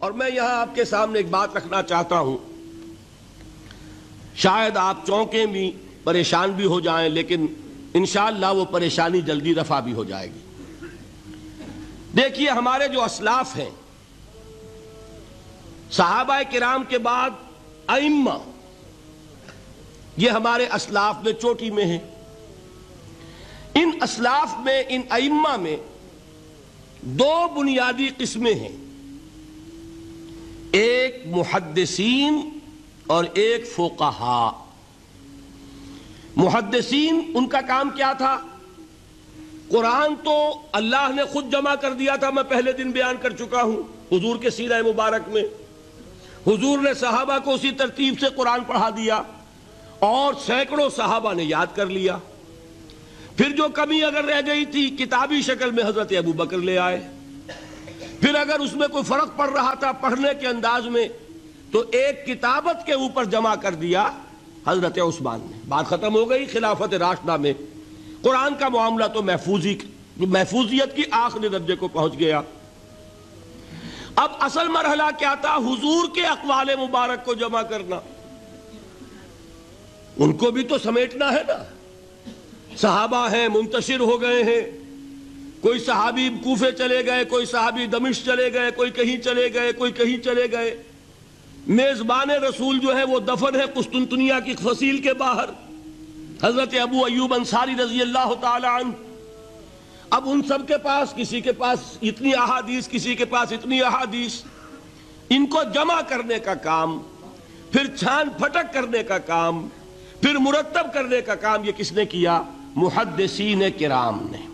اور میں یہاں آپ کے سامنے ایک بات رکھنا چاہتا ہوں، شاید آپ چونکیں بھی پریشان بھی ہو جائیں، لیکن انشاءاللہ وہ پریشانی جلدی رفع بھی ہو جائے گی۔ دیکھیے، ہمارے جو اسلاف ہیں، صحابہ کرام کے بعد ائمہ، یہ ہمارے اسلاف میں چوٹی میں ہیں۔ ان اسلاف میں، ان ائمہ میں دو بنیادی قسمیں ہیں، ایک محدثین اور ایک فقہاء۔ محدثین، ان کا کام کیا تھا؟ قرآن تو اللہ نے خود جمع کر دیا تھا، میں پہلے دن بیان کر چکا ہوں حضور کے سیرہ مبارک میں۔ حضور نے صحابہ کو اسی ترتیب سے قرآن پڑھا دیا اور سینکڑوں صحابہ نے یاد کر لیا۔ پھر جو کمی اگر رہ گئی تھی، کتابی شکل میں حضرت ابو بکر لے آئے۔ پھر اگر اس میں کوئی فرق پڑ رہا تھا پڑھنے کے انداز میں، تو ایک کتابت کے اوپر جمع کر دیا حضرت عثمان نے۔ بات ختم ہو گئی۔ خلافت راشدہ میں قرآن کا معاملہ تو محفوظیت کی آخری درجے کو پہنچ گیا۔ اب اصل مرحلہ کیا تھا؟ حضور کے اقوال مبارک کو جمع کرنا، ان کو بھی تو سمیٹنا ہے نا۔ صحابہ ہیں، منتشر ہو گئے ہیں، کوئی صحابی کوفے چلے گئے، کوئی صحابی دمشق چلے گئے، کوئی کہیں چلے گئے، کوئی کہیں چلے گئے۔ میزبان رسول جو ہے وہ دفن ہے قسطنطنیہ کی فصیل کے باہر، حضرت ابو ایوب انصاری رضی اللہ تعالی عنہ۔ اب ان سب کے پاس، کسی کے پاس اتنی احادیث، کسی کے پاس اتنی احادیث، ان کو جمع کرنے کا کام، پھر چھان پھٹک کرنے کا کام، پھر مرتب کرنے کا کام، یہ کس نے کیا؟ محدثین کرام نے۔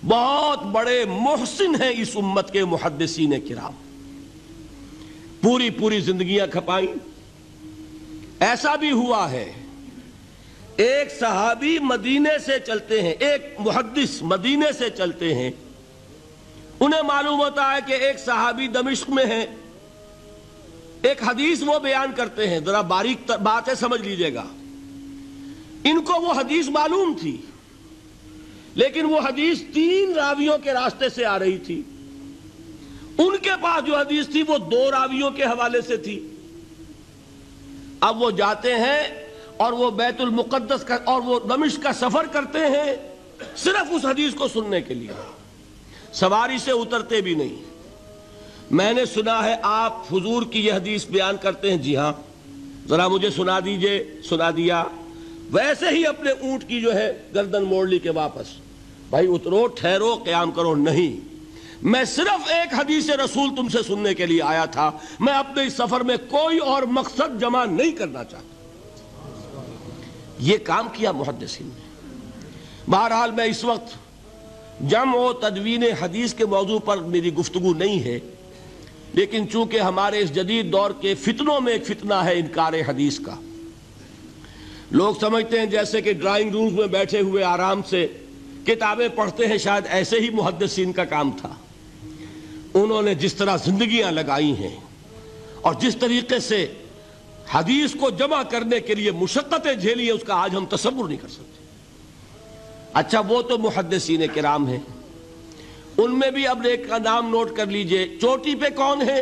بہت بڑے محسن ہیں اس امت کے محدثین کرام، پوری زندگیاں کھپائیں۔ ایسا بھی ہوا ہے، ایک صحابی مدینے سے چلتے ہیں، ایک محدث مدینے سے چلتے ہیں، انہیں معلوم ہوتا ہے کہ ایک صحابی دمشق میں ہے، ایک حدیث وہ بیان کرتے ہیں، ذرا باریک بات ہے، سمجھ لیجئے گا۔ ان کو وہ حدیث معلوم تھی، لیکن وہ حدیث 3 راویوں کے راستے سے آ رہی تھی۔ ان کے پاس جو حدیث تھی وہ 2 راویوں کے حوالے سے تھی۔ اب وہ جاتے ہیں اور وہ بیت المقدس کا اور وہ دمشق کا سفر کرتے ہیں صرف اس حدیث کو سننے کے لیے، سواری سے اترتے بھی نہیں۔ میں نے سنا ہے آپ حضور کی یہ حدیث بیان کرتے ہیں، جی ہاں، ذرا مجھے سنا دیجئے۔ سنا دیا، ویسے ہی اپنے اونٹ کی جو ہے گردن موڑ لی کہ واپس، بھائی اترو، ٹھہرو، قیام کرو۔ نہیں، میں صرف ایک حدیث رسول تم سے سننے کے لیے آیا تھا، میں اپنے اس سفر میں کوئی اور مقصد جمع نہیں کرنا چاہتا۔ یہ کام کیا محدثین نے۔ بہرحال میں اس وقت جمع و تدوین حدیث کے موضوع پر میری گفتگو نہیں ہے، لیکن چونکہ ہمارے اس جدید دور کے فتنوں میں ایک فتنہ ہے انکار حدیث کا۔ لوگ سمجھتے ہیں جیسے کہ ڈرائنگ رومز میں بیٹھے ہوئے آرام سے کتابیں پڑھتے ہیں، شاید ایسے ہی محدثین کا کام تھا۔ انہوں نے جس طرح زندگیاں لگائی ہیں اور جس طریقے سے حدیث کو جمع کرنے کے لیے مشقتیں جھیلی ہیں، اس کا آج ہم تصور نہیں کر سکتے۔ اچھا، وہ تو محدثین کرام ہیں، ان میں بھی اب ایک کا نام نوٹ کر لیجئے، چوٹی پہ کون ہے؟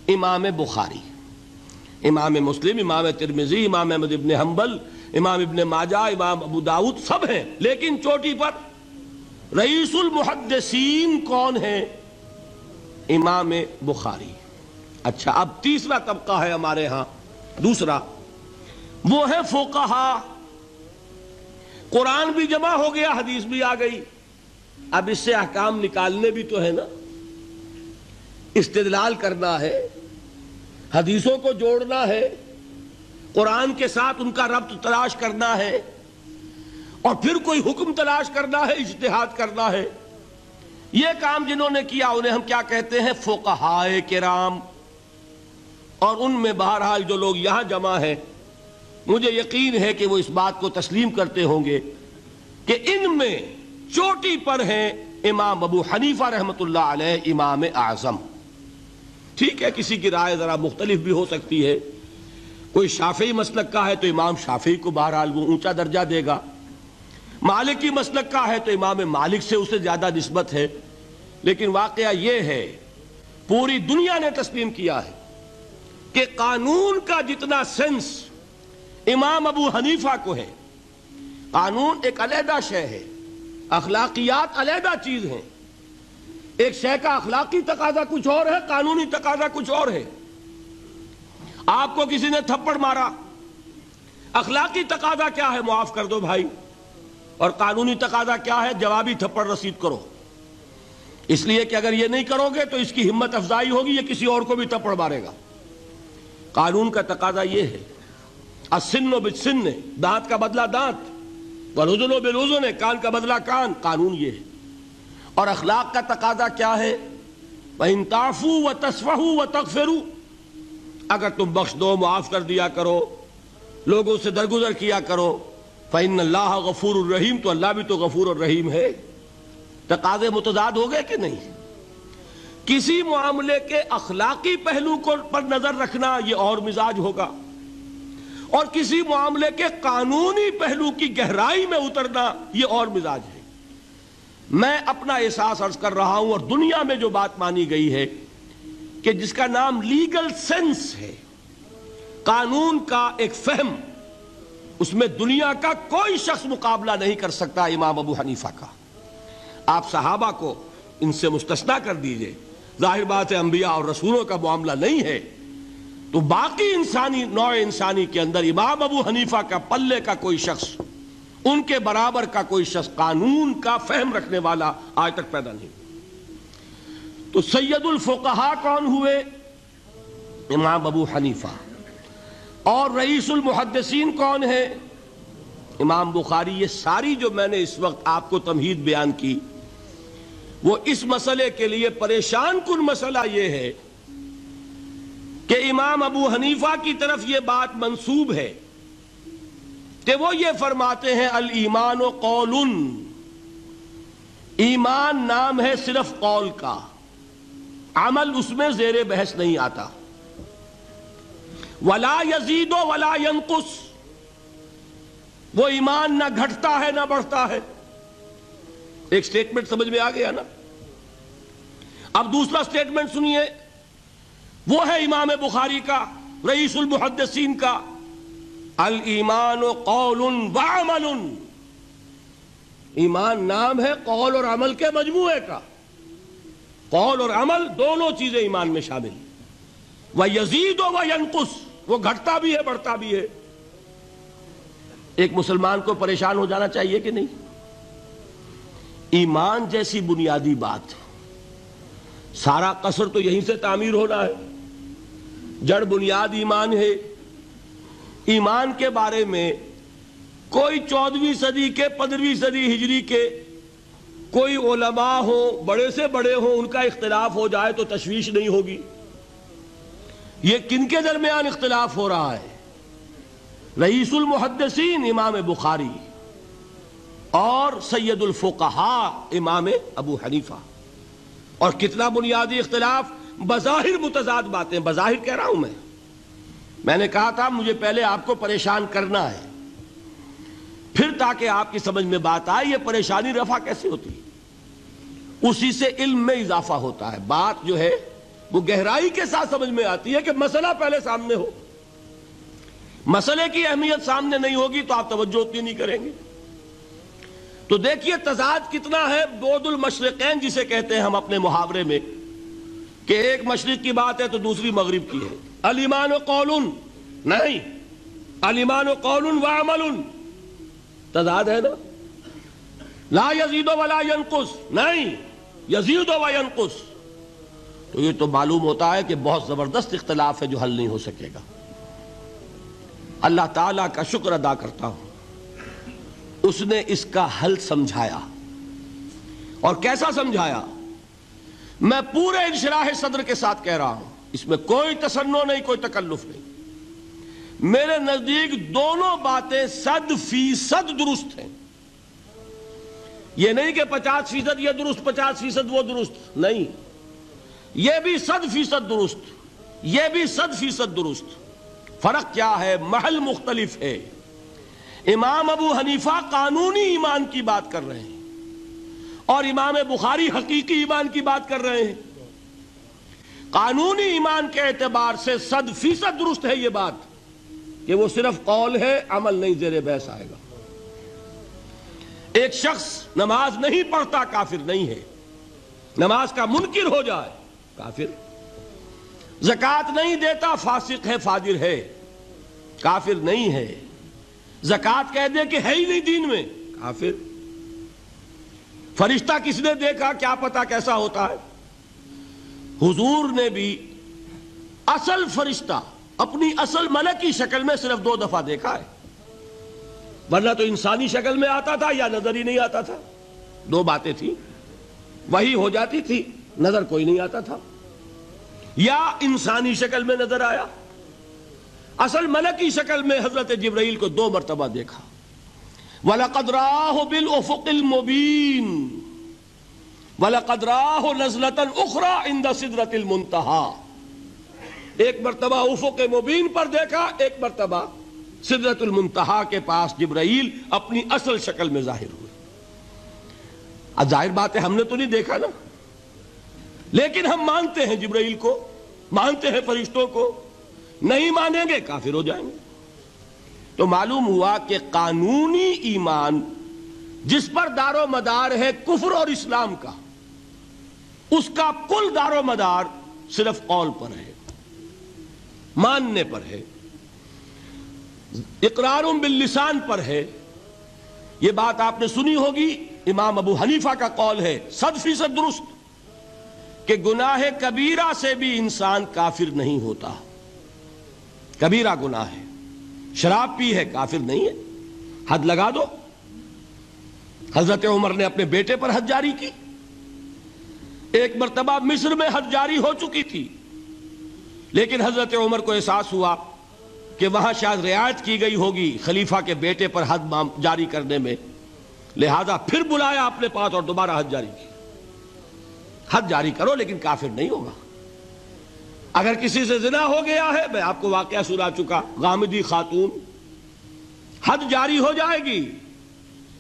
امام بخاری، امام مسلم، امام ترمذی، امام احمد ابن حنبل، امام ابن ماجہ، امام ابو داؤد، سب ہیں، لیکن چوٹی پر رئیس المحدثین کون ہے؟ امام بخاری۔ اچھا، اب تیسرا طبقہ ہے ہمارے ہاں، دوسرا، وہ ہے فقہاء۔ قرآن بھی جمع ہو گیا، حدیث بھی آ گئی، اب اس سے احکام نکالنے بھی تو ہے نا، استدلال کرنا ہے، حدیثوں کو جوڑنا ہے، قرآن کے ساتھ ان کا ربط تلاش کرنا ہے، اور پھر کوئی حکم تلاش کرنا ہے، اجتہاد کرنا ہے۔ یہ کام جنہوں نے کیا انہیں ہم کیا کہتے ہیں؟ فقہاء کرام۔ اور ان میں بہرحال جو لوگ یہاں جمع ہیں، مجھے یقین ہے کہ وہ اس بات کو تسلیم کرتے ہوں گے کہ ان میں چوٹی پر ہیں امام ابو حنیفہ رحمۃ اللہ علیہ، امام اعظم۔ ٹھیک ہے، کسی کی رائے ذرا مختلف بھی ہو سکتی ہے، کوئی شافعی مسلک کا ہے تو امام شافعی کو بہرحال وہ اونچا درجہ دے گا، مالکی مسلک کا ہے تو امام مالک سے اسے زیادہ نسبت ہے، لیکن واقعہ یہ ہے پوری دنیا نے تسلیم کیا ہے کہ قانون کا جتنا سینس امام ابو حنیفہ کو ہے، قانون ایک علیحدہ شے ہے، اخلاقیات علیحدہ چیز ہیں، ایک شے کا اخلاقی تقاضا کچھ اور ہے، قانونی تقاضا کچھ اور ہے۔ آپ کو کسی نے تھپڑ مارا، اخلاقی تقاضا کیا ہے؟ معاف کر دو بھائی، اور قانونی تقاضا کیا ہے؟ جوابی تھپڑ رسید کرو، اس لیے کہ اگر یہ نہیں کرو گے تو اس کی ہمت افزائی ہوگی، یہ کسی اور کو بھی تھپڑ مارے گا۔ قانون کا تقاضا یہ ہے، السن بالسن، دانت کا بدلہ دانت، والأذن بالأذن، کان کا بدلہ کان، قانون یہ ہے۔ اور اخلاق کا تقاضا کیا ہے؟ وَإِن تَعْفُوا وَتَصْفَحُوا وَتَغْفِرُوا، اگر تم بخش دو، معاف کر دیا کرو، لوگوں سے درگزر کیا کرو، فَإِنَّ اللَّهَ غَفُورٌ الرحیم، تو اللہ بھی تو غفور الرحیم ہے۔ تقاضے متضاد ہو گئے کہ نہیں؟ کسی معاملے کے اخلاقی پہلو پر نظر رکھنا یہ اور مزاج ہوگا، اور کسی معاملے کے قانونی پہلو کی گہرائی میں اترنا یہ اور مزاج ہے۔ میں اپنا احساس عرض کر رہا ہوں، اور دنیا میں جو بات مانی گئی ہے کہ جس کا نام لیگل سینس ہے، قانون کا ایک فہم، اس میں دنیا کا کوئی شخص مقابلہ نہیں کر سکتا امام ابو حنیفہ کا۔ آپ صحابہ کو ان سے مستثنیٰ کر دیجئے، ظاہر بات ہے انبیاء اور رسولوں کا معاملہ نہیں ہے، تو باقی انسانی نوع انسانی کے اندر امام ابو حنیفہ کا پلے کا کوئی شخص، ان کے برابر کا کوئی شخص قانون کا فہم رکھنے والا آج تک پیدا نہیں۔ تو سید الفقہاء کون ہوئے؟ امام ابو حنیفہ۔ اور رئیس المحدثین کون ہے؟ امام بخاری۔ یہ ساری جو میں نے اس وقت آپ کو تمہید بیان کی، وہ اس مسئلے کے لیے پریشان کن مسئلہ یہ ہے کہ امام ابو حنیفہ کی طرف یہ بات منسوب ہے کہ وہ یہ فرماتے ہیں الایمان قول، ایمان نام ہے صرف قول کا، عمل اس میں زیر بحث نہیں آتا، ولا یزید ولا ینقص، وہ ایمان نہ گھٹتا ہے نہ بڑھتا ہے۔ ایک سٹیٹمنٹ سمجھ میں آ گیا نا؟ اب دوسرا سٹیٹمنٹ سنیے، وہ ہے امام بخاری کا، رئیس المحدثین کا، الایمان قول وعمل، ایمان نام ہے قول اور عمل کے مجموعے کا، قول اور عمل دونوں چیزیں ایمان میں شامل، وَيَزِيدُ وَيَنْقُصُ، وہ گھٹتا بھی ہے بڑھتا بھی ہے۔ ایک مسلمان کو پریشان ہو جانا چاہیے کہ نہیں؟ ایمان جیسی بنیادی بات، سارا قصر تو یہیں سے تعمیر ہونا ہے، جڑ بنیاد ایمان ہے۔ ایمان کے بارے میں کوئی 14ویں صدی کے 15ویں صدی ہجری کے کوئی علماء ہوں، بڑے سے بڑے ہوں، ان کا اختلاف ہو جائے تو تشویش نہیں ہوگی۔ یہ کن کے درمیان اختلاف ہو رہا ہے؟ رئیس المحدثین امام بخاری اور سید الفقہاء امام ابو حنیفہ۔ اور کتنا بنیادی اختلاف، بظاہر متضاد باتیں، بظاہر کہہ رہا ہوں میں نے کہا تھا مجھے پہلے آپ کو پریشان کرنا ہے، پھر تاکہ آپ کی سمجھ میں بات آئے یہ پریشانی رفع کیسے ہوتی ہے، اسی سے علم میں اضافہ ہوتا ہے۔ بات جو ہے وہ گہرائی کے ساتھ سمجھ میں آتی ہے کہ مسئلہ پہلے سامنے ہو، مسئلے کی اہمیت سامنے نہیں ہوگی تو آپ توجہ اتنی نہیں کریں گے۔ تو دیکھیے تضاد کتنا ہے، بعد المشرقین جسے کہتے ہیں ہم اپنے محاورے میں، کہ ایک مشرق کی بات ہے تو دوسری مغرب کی ہے۔ الایمان قول، نہیں، الایمان قول وعمل، تضاد ہے نا۔ لا یزید ولا ینقص، نہیں، یزید وینقص، تو یہ تو معلوم ہوتا ہے کہ بہت زبردست اختلاف ہے جو حل نہیں ہو سکے گا۔ اللہ تعالیٰ کا شکر ادا کرتا ہوں، اس نے اس کا حل سمجھایا۔ اور کیسا سمجھایا؟ میں پورے انشراح صدر کے ساتھ کہہ رہا ہوں، اس میں کوئی تصنع نہیں، کوئی تکلف نہیں۔ میرے نزدیک دونوں باتیں 100% درست ہیں۔ یہ نہیں کہ 50% یہ درست 50% وہ درست، نہیں، یہ بھی 100% درست، یہ بھی 100% درست۔ فرق کیا ہے؟ محل مختلف ہے۔ امام ابو حنیفہ قانونی ایمان کی بات کر رہے ہیں اور امام بخاری حقیقی ایمان کی بات کر رہے ہیں۔ قانونی ایمان کے اعتبار سے 100% درست ہے یہ بات کہ وہ صرف قول ہے، عمل نہیں، زیر بحث آئے گا۔ ایک شخص نماز نہیں پڑھتا کافر نہیں ہے، نماز کا منکر ہو جائے کافر، زکوٰۃ نہیں دیتا فاسق ہے، فاجر ہے، کافر نہیں ہے، زکوٰۃ کہہ دے کہ ہے ہی نہیں دین میں، کافر۔ فرشتہ کس نے دیکھا، کیا پتا کیسا ہوتا ہے؟ حضور نے بھی اصل فرشتہ اپنی اصل ملکی شکل میں صرف 2 دفعہ دیکھا ہے، ورنہ تو انسانی شکل میں آتا تھا یا نظر ہی نہیں آتا تھا۔ 2 باتیں تھیں، وہی ہو جاتی تھی، نظر کوئی نہیں آتا تھا، یا انسانی شکل میں نظر آیا۔ اصل ملکی شکل میں حضرت جبرائیل کو 2 مرتبہ دیکھا۔ وَلَقَدْ رَآهُ بِالْأُفُقِ الْمُبِينِ وَلَقَدْ رَآهُ نَزْلَةً أُخْرَى عِنْدَ سِدْرَةِ الْمُنْتَهَى، ایک مرتبہ افق مبین پر دیکھا، ایک مرتبہ سدرۃ المنتہا کے پاس جبرائیل اپنی اصل شکل میں ظاہر ہوئے۔ اب ظاہر بات ہے ہم نے تو نہیں دیکھا نا، لیکن ہم مانتے ہیں جبرائیل کو، مانتے ہیں فرشتوں کو، نہیں مانیں گے کافر ہو جائیں گے۔ تو معلوم ہوا کہ قانونی ایمان جس پر دار و مدار ہے کفر اور اسلام کا، اس کا کل دار و مدار صرف قول پر ہے، ماننے پر ہے، اقرار باللسان پر ہے۔ یہ بات آپ نے سنی ہوگی، امام ابو حنیفہ کا قول ہے 100% درست کہ گناہ کبیرہ سے بھی انسان کافر نہیں ہوتا۔ کبیرہ گناہ ہے، شراب پی ہے، کافر نہیں ہے، حد لگا دو۔ حضرت عمر نے اپنے بیٹے پر حد جاری کی، ایک مرتبہ مصر میں حد جاری ہو چکی تھی، لیکن حضرت عمر کو احساس ہوا کہ وہاں شاید رعایت کی گئی ہوگی خلیفہ کے بیٹے پر حد جاری کرنے میں، لہذا پھر بلایا اپنے پاس اور دوبارہ حد جاری کی۔ حد جاری کرو لیکن کافر نہیں ہوگا۔ اگر کسی سے زنا ہو گیا ہے، میں آپ کو واقعہ سنا چکا، غامدی خاتون، حد جاری ہو جائے گی،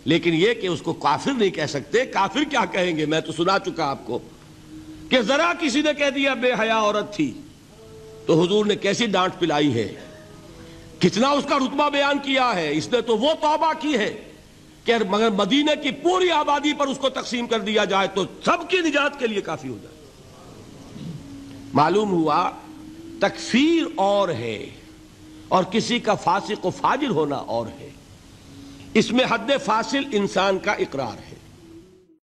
لیکن یہ کہ اس کو کافر نہیں کہہ سکتے۔ کافر کیا کہیں گے؟ میں تو سنا چکا آپ کو کہ ذرا کسی نے کہہ دیا بے حیا عورت تھی تو حضور نے کیسی ڈانٹ پلائی ہے، کتنا اس کا رتبہ بیان کیا ہے۔ اس نے تو وہ توبہ کی ہے کہ مگر مدینے کی پوری آبادی پر اس کو تقسیم کر دیا جائے تو سب کی نجات کے لیے کافی ہو جائے۔ معلوم ہوا تکفیر اور ہے اور کسی کا فاسق و فاجر ہونا اور ہے۔ اس میں حد فاصل انسان کا اقرار ہے۔